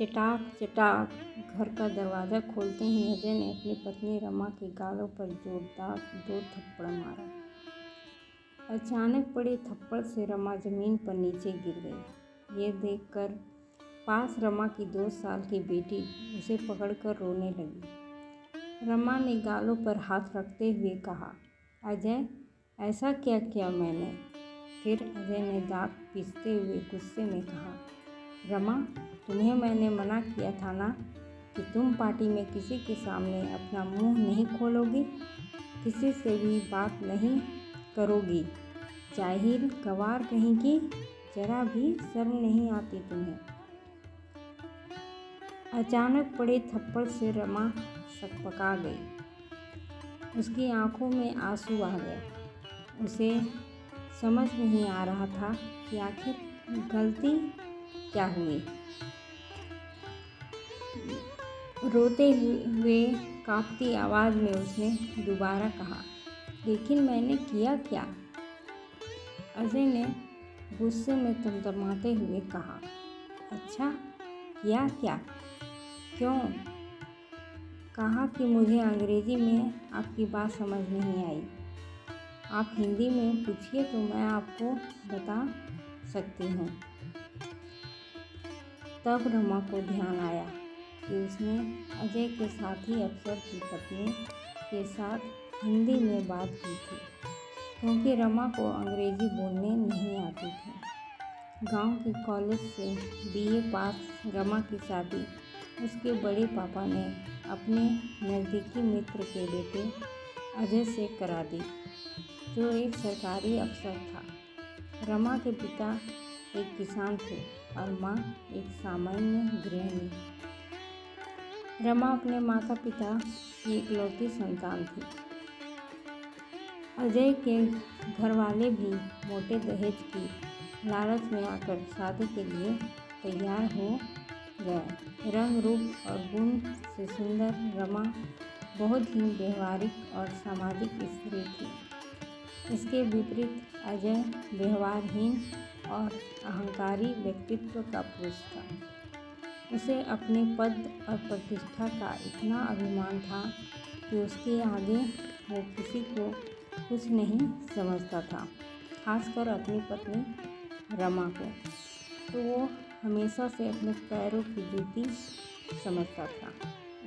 चटाक चटाक घर का दरवाज़ा खोलते ही अजय ने अपनी पत्नी रमा के गालों पर जोरदार 2 थप्पड़ मारा। अचानक पड़े थप्पड़ से रमा ज़मीन पर नीचे गिर गई। ये देखकर पास रमा की 2 साल की बेटी उसे पकड़कर रोने लगी। रमा ने गालों पर हाथ रखते हुए कहा, अजय, ऐसा क्या किया मैंने? फिर अजय ने दांत पीसते हुए गुस्से में कहा, रमा, तुम्हें मैंने मना किया था ना कि तुम पार्टी में किसी के सामने अपना मुंह नहीं खोलोगी, किसी से भी बात नहीं करोगी। जाहिल गंवार कहीं की, जरा भी शर्म नहीं आती तुम्हें। अचानक पड़े थप्पड़ से रमा सकपका गई। उसकी आंखों में आंसू आ गए। उसे समझ नहीं आ रहा था कि आखिर गलती क्या हुई। रोते हुए कांपती आवाज़ में उसने दोबारा कहा, लेकिन मैंने किया क्या? अजय ने गुस्से में तमतमाते हुए कहा, अच्छा, किया क्या? क्यों? कहा कि मुझे अंग्रेजी में आपकी बात समझ नहीं आई। आप हिंदी में पूछिए तो मैं आपको बता सकती हूँ। तब रमा को ध्यान आया कि उसने अजय के साथी अफसर की पत्नी के साथ हिंदी में बात की थी, क्योंकि रमा को अंग्रेजी बोलने नहीं आती थी। गांव के कॉलेज से BA पास रमा की शादी उसके बड़े पापा ने अपने नज़दीकी मित्र के बेटे अजय से करा दी, जो एक सरकारी अफसर था। रमा के पिता एक किसान थे और माँ एक सामान्य गृहिणी। रमा अपने माता पिता की इकलौती संतान थी। अजय के घर वाले भी मोटे दहेज की लालच में आकर शादी के लिए तैयार हो गए। रंग रूप और गुण से सुंदर रमा बहुत ही व्यवहारिक और सामाजिक स्त्री थी। इसके विपरीत अजय व्यवहारहीन और अहंकारी व्यक्तित्व का पुरुष था। उसे अपने पद और प्रतिष्ठा का इतना अभिमान था कि उसके आगे वो किसी को कुछ नहीं समझता था, खासकर अपनी पत्नी रमा को तो वो हमेशा से अपने पैरों की जूती समझता था।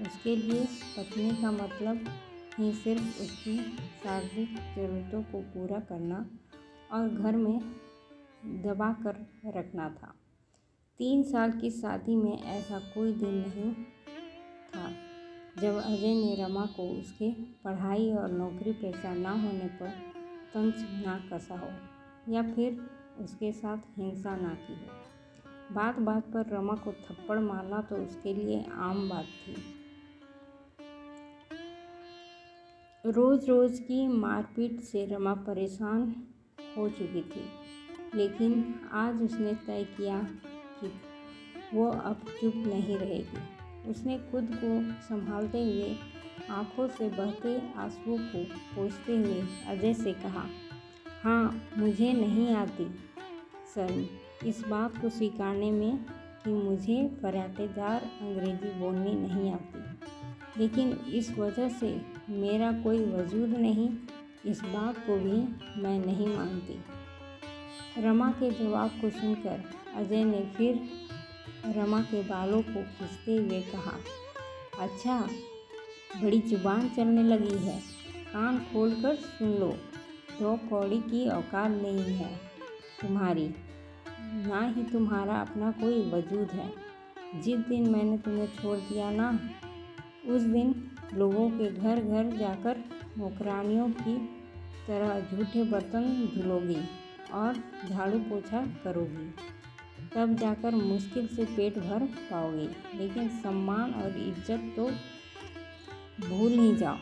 उसके लिए पत्नी का मतलब ही सिर्फ उसकी शारीरिक ज़रूरतों को पूरा करना और घर में दबा कर रखना था। 3 साल की शादी में ऐसा कोई दिन नहीं था जब अजय ने रमा को उसके पढ़ाई और नौकरी पेशा ना होने पर तंज ना कसा हो या फिर उसके साथ हिंसा ना की हो। बात बात पर रमा को थप्पड़ मारना तो उसके लिए आम बात थी। रोज़ रोज़ की मारपीट से रमा परेशान हो चुकी थी, लेकिन आज उसने तय किया कि वो अब चुप नहीं रहेगी। उसने खुद को संभालते हुए आंखों से बहते आंसुओं को पोंछते हुए अजय से कहा, हाँ, मुझे नहीं आती शर्म इस बात को स्वीकारने में कि मुझे फराटेदार अंग्रेजी बोलनी नहीं आती, लेकिन इस वजह से मेरा कोई वजूद नहीं, इस बात को भी मैं नहीं मानती। रमा के जवाब को सुनकर अजय ने फिर रमा के बालों को खींचते हुए कहा, अच्छा, बड़ी जुबान चलने लगी है, कान खोलकर सुन लो। 2 कौड़ी की औकात नहीं है तुम्हारी, ना ही तुम्हारा अपना कोई वजूद है। जिस दिन मैंने तुम्हें छोड़ दिया ना, उस दिन लोगों के घर घर जाकर नौकरानियों की तरह झूठे बर्तन धुलोगी और झाड़ू पोछा करोगी। तब जाकर मुश्किल से पेट भर पाओगी, लेकिन सम्मान और इज्जत तो भूल ही जाओ,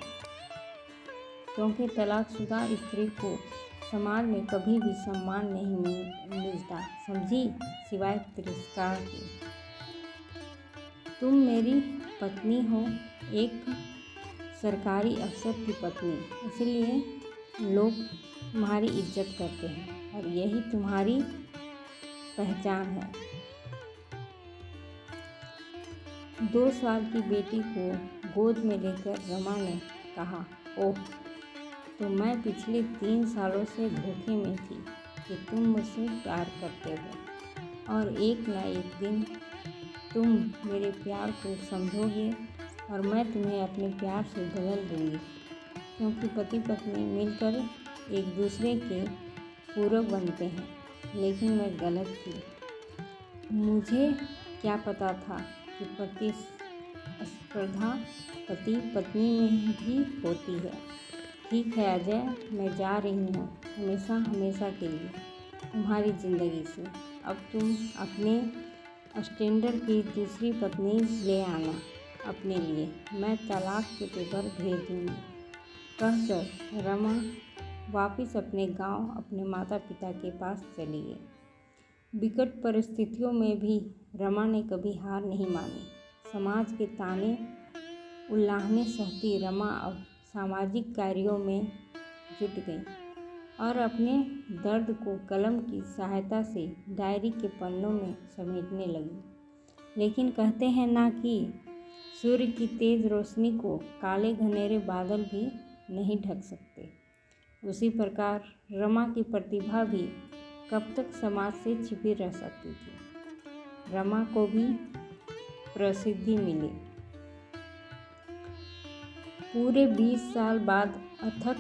क्योंकि तलाकशुदा स्त्री को समाज में कभी भी सम्मान नहीं मिलता, समझी, सिवाय तिरस्कार के। तुम मेरी पत्नी हो, एक सरकारी अफसर की पत्नी, इसलिए लोग तुम्हारी इज्जत करते हैं और यही तुम्हारी पहचान है। 2 साल की बेटी को गोद में लेकर रमा ने कहा, ओह, तो मैं पिछले 3 सालों से धोखे में थी कि तुम मुझसे प्यार करते हो और एक ना एक दिन तुम मेरे प्यार को समझोगे और मैं तुम्हें अपने प्यार से बदल दूंगी, क्योंकि पति पत्नी मिलकर एक दूसरे के पूरक बनते हैं। लेकिन मैं गलत थी। मुझे क्या पता था कि प्रतिस्पर्धा पति पत्नी में भी होती है। ठीक है अजय, मैं जा रही हूँ हमेशा हमेशा के लिए तुम्हारी ज़िंदगी से। अब तुम अपने स्टैंडर्ड की दूसरी पत्नी ले आना अपने लिए, मैं तलाक के पेपर भेज दूँगी। कहकर रमा वापस अपने गांव अपने माता पिता के पास चली गई। विकट परिस्थितियों में भी रमा ने कभी हार नहीं मानी। समाज के ताने उल्लाहने सहती रमा अब सामाजिक कार्यों में जुट गई और अपने दर्द को कलम की सहायता से डायरी के पन्नों में समेटने लगी। लेकिन कहते हैं ना कि सूर्य की तेज रोशनी को काले घनेरे बादल भी नहीं ढक सकते। उसी प्रकार रमा की प्रतिभा भी कब तक समाज से छिपी रह सकती थी। रमा को भी प्रसिद्धि मिली। पूरे 20 साल बाद अथक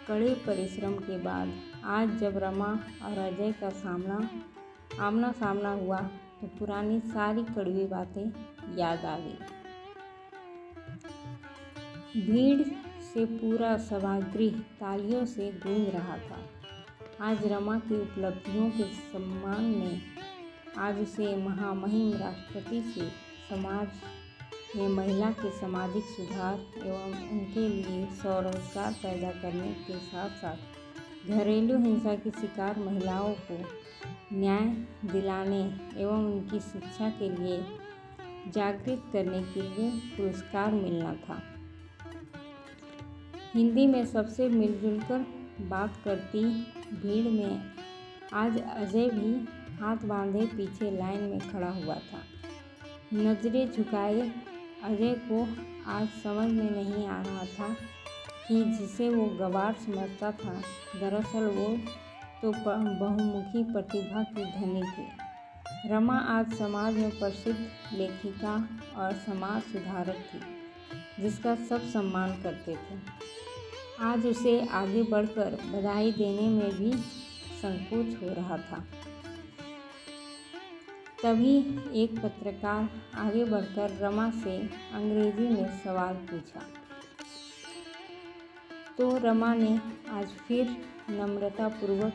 कड़े परिश्रम के बाद आज जब रमा और अजय का आमना सामना हुआ तो पुरानी सारी कड़वी बातें याद आ गई। भीड़ से पूरा सभागृह तालियों से गूंज रहा था। आज रमा की उपलब्धियों के सम्मान में आज उसे महामहिम राष्ट्रपति से समाज में महिला के सामाजिक सुधार एवं उनके लिए स्वरोजगार पैदा करने के साथ साथ घरेलू हिंसा की शिकार महिलाओं को न्याय दिलाने एवं उनकी शिक्षा के लिए जागृत करने के लिए पुरस्कार मिलना था। हिंदी में सबसे मिलजुल कर बात करती भीड़ में आज अजय भी हाथ बांधे पीछे लाइन में खड़ा हुआ था। नजरें झुकाए अजय को आज समझ में नहीं आ रहा था कि जिसे वो गवार समझता था दरअसल वो तो बहुमुखी प्रतिभा की धनी थी। रमा आज समाज में प्रसिद्ध लेखिका और समाज सुधारक थी जिसका सब सम्मान करते थे। आज उसे आगे बढ़कर बधाई देने में भी संकोच हो रहा था। तभी एक पत्रकार आगे बढ़कर रमा से अंग्रेजी में सवाल पूछा तो रमा ने आज फिर नम्रतापूर्वक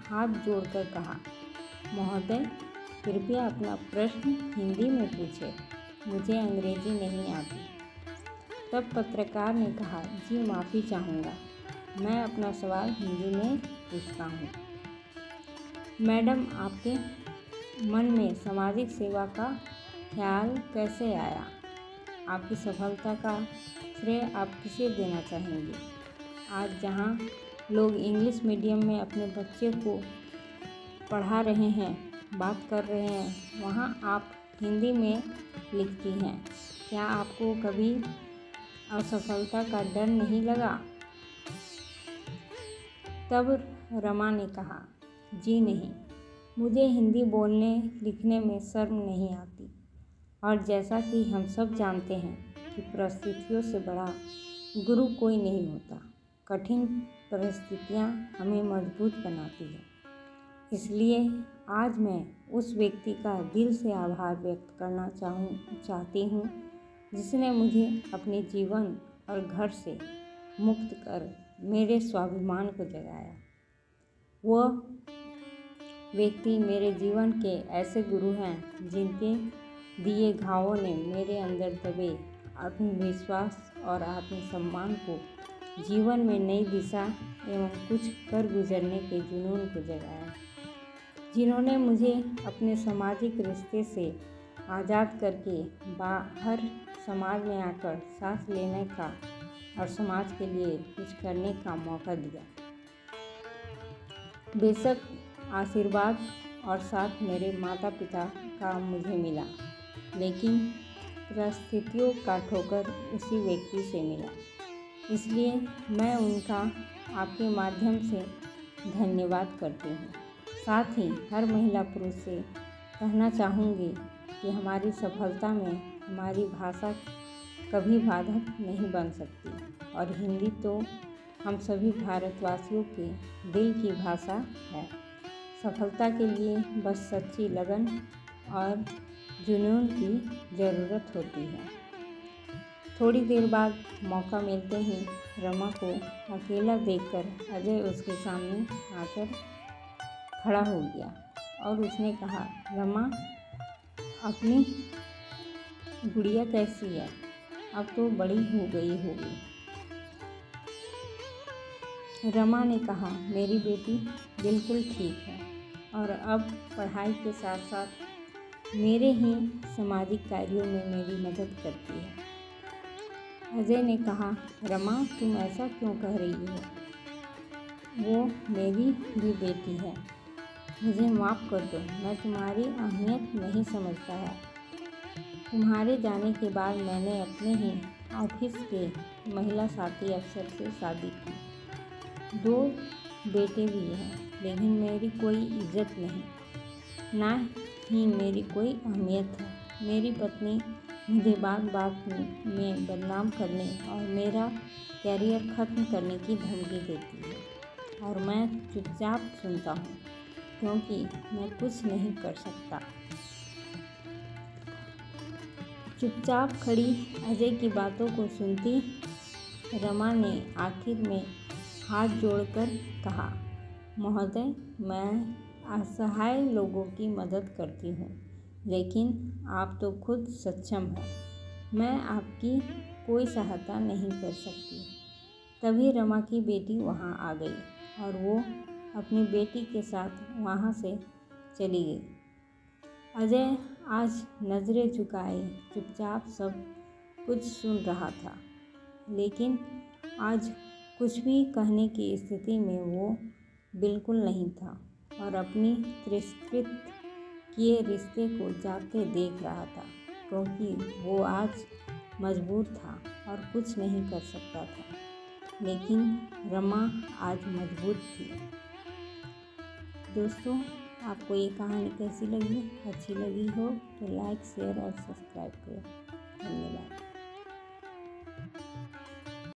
हाथ जोड़कर कहा, महोदय कृपया अपना प्रश्न हिंदी में पूछें, मुझे अंग्रेजी नहीं आती। तब पत्रकार ने कहा, जी माफ़ी चाहूँगा, मैं अपना सवाल हिंदी में पूछता हूँ। मैडम, आपके मन में सामाजिक सेवा का ख्याल कैसे आया? आपकी सफलता का श्रेय आप किसे देना चाहेंगे? आज जहाँ लोग इंग्लिश मीडियम में अपने बच्चे को पढ़ा रहे हैं, बात कर रहे हैं, वहाँ आप हिंदी में लिखती हैं। क्या आपको कभी असफलता का डर नहीं लगा? तब रमा ने कहा, जी नहीं, मुझे हिंदी बोलने लिखने में शर्म नहीं आती। और जैसा कि हम सब जानते हैं कि परिस्थितियों से बड़ा गुरु कोई नहीं होता। कठिन परिस्थितियाँ हमें मजबूत बनाती है। इसलिए आज मैं उस व्यक्ति का दिल से आभार व्यक्त करना चाहती हूँ जिसने मुझे अपने जीवन और घर से मुक्त कर मेरे स्वाभिमान को जगाया। वह व्यक्ति मेरे जीवन के ऐसे गुरु हैं जिनके दिए घावों ने मेरे अंदर दबे आत्मविश्वास और आत्मसम्मान को जीवन में नई दिशा एवं कुछ कर गुजरने के जुनून को जगाया। जिन्होंने मुझे अपने सामाजिक रिश्ते से आज़ाद करके बाहर समाज में आकर सांस लेने का और समाज के लिए कुछ करने का मौका दिया। बेशक आशीर्वाद और साथ मेरे माता पिता का मुझे मिला, लेकिन परिस्थितियों का ठोकर उसी व्यक्ति से मिला। इसलिए मैं उनका आपके माध्यम से धन्यवाद करती हूँ। साथ ही हर महिला पुरुष से कहना चाहूँगी कि हमारी सफलता में हमारी भाषा कभी बाधक नहीं बन सकती और हिंदी तो हम सभी भारतवासियों के दिल की भाषा है। सफलता के लिए बस सच्ची लगन और जुनून की ज़रूरत होती है। थोड़ी देर बाद मौका मिलते ही रमा को अकेला देखकर अजय उसके सामने आकर खड़ा हो गया और उसने कहा, रमा, अपनी गुड़िया कैसी है? अब तो बड़ी हो गई होगी। रमा ने कहा, मेरी बेटी बिल्कुल ठीक है और अब पढ़ाई के साथ साथ मेरे ही सामाजिक कार्यों में मेरी मदद करती है। अजय ने कहा, रमा, तुम ऐसा क्यों कह रही हो? वो मेरी भी बेटी है। मुझे माफ़ कर दो, मैं तुम्हारी अहमियत नहीं समझता है। तुम्हारे जाने के बाद मैंने अपने ही ऑफिस के महिला साथी अफसर से शादी की। 2 बेटे भी हैं, लेकिन मेरी कोई इज्जत नहीं, ना ही मेरी कोई अहमियत है। मेरी पत्नी मुझे बात बात में बदनाम करने और मेरा कैरियर ख़त्म करने की धमकी देती है और मैं चुपचाप सुनता हूँ क्योंकि मैं कुछ नहीं कर सकता। चुपचाप खड़ी अजय की बातों को सुनती रमा ने आखिर में हाथ जोड़कर कहा, महोदय, मैं असहाय लोगों की मदद करती हूँ, लेकिन आप तो खुद सक्षम हैं। मैं आपकी कोई सहायता नहीं कर सकती। तभी रमा की बेटी वहाँ आ गई और वो अपनी बेटी के साथ वहाँ से चली गई। अजय आज नज़रें झुकाए चुपचाप सब कुछ सुन रहा था, लेकिन आज कुछ भी कहने की स्थिति में वो बिल्कुल नहीं था और अपनी तिरस्कृत किए रिश्ते को जाते देख रहा था, क्योंकि वो आज मजबूर था और कुछ नहीं कर सकता था, लेकिन रमा आज मजबूत थी। दोस्तों, आपको ये कहानी कैसी लगी? अच्छी लगी हो तो लाइक, शेयर और सब्सक्राइब करें। धन्यवाद।